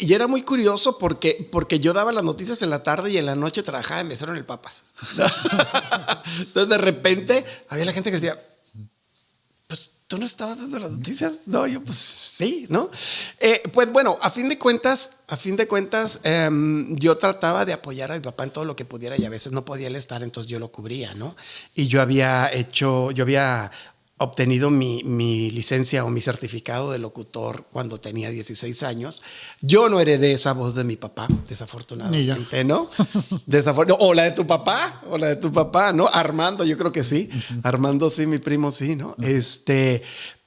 Y era muy curioso porque yo daba las noticias en la tarde y en la noche trabajaba de mesero en el Papas. Entonces de repente había la gente que decía, pues tú no estabas dando las noticias. No, yo pues sí, ¿no? Pues bueno, a fin de cuentas, yo trataba de apoyar a mi papá en todo lo que pudiera y a veces no podía él estar, entonces yo lo cubría, ¿no? Y yo había obtenido mi licencia o mi certificado de locutor cuando tenía 16 años. Yo no heredé esa voz de mi papá, desafortunadamente, ¿no? O la de tu papá, ¿no? Armando, yo creo que sí. Armando sí, mi primo sí, ¿no?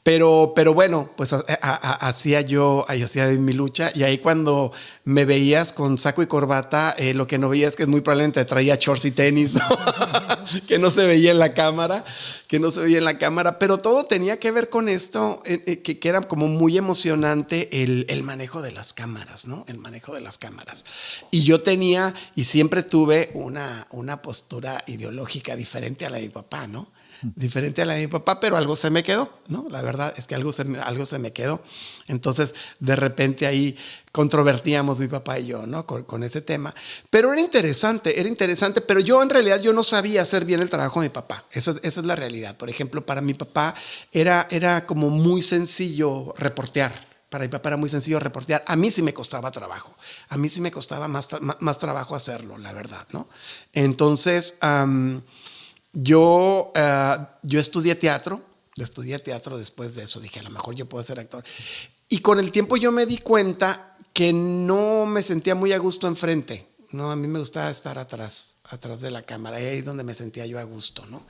Pero bueno, pues hacía mi lucha y ahí cuando me veías con saco y corbata, lo que no veías que es muy probablemente traía shorts y tenis, ¿no? que no se veía en la cámara, pero todo tenía que ver con esto, que era como muy emocionante el manejo de las cámaras, ¿no? El manejo de las cámaras. Y yo tenía y siempre tuve una postura ideológica diferente a la de mi papá, ¿no? Diferente a la de mi papá, pero algo se me quedó, ¿no? La verdad es que algo se me quedó. Entonces, de repente ahí controvertíamos mi papá y yo, ¿no? Con ese tema. Pero era interesante, pero yo en realidad yo no sabía hacer bien el trabajo de mi papá. Esa es la realidad. Por ejemplo, para mi papá era como muy sencillo reportear. Para mi papá era muy sencillo reportear. A mí sí me costaba trabajo. A mí sí me costaba más trabajo hacerlo, la verdad, ¿no? Entonces, yo estudié teatro después de eso. Dije, a lo mejor yo puedo ser actor. Y con el tiempo yo me di cuenta que no me sentía muy a gusto enfrente. No, a mí me gustaba estar atrás de la cámara. Y ahí es donde me sentía yo a gusto, ¿no?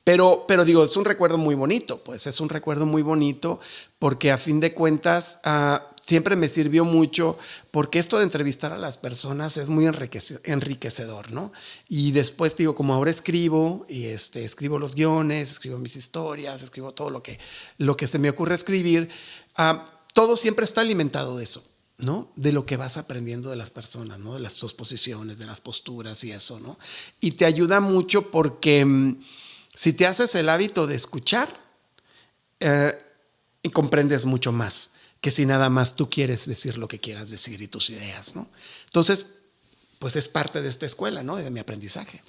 Pero digo, es un recuerdo muy bonito, pues es un recuerdo muy bonito porque a fin de cuentas siempre me sirvió mucho porque esto de entrevistar a las personas es muy enriquecedor, ¿no? Y después, digo, como ahora escribo y escribo los guiones, escribo mis historias, escribo todo lo que se me ocurre escribir, todo siempre está alimentado de eso, ¿no? De lo que vas aprendiendo de las personas, ¿no? De sus posiciones, de las posturas y eso, ¿no? Y te ayuda mucho porque si te haces el hábito de escuchar, y comprendes mucho más que si nada más tú quieres decir lo que quieras decir y tus ideas, ¿no? Entonces, pues es parte de esta escuela, ¿no? Y de mi aprendizaje.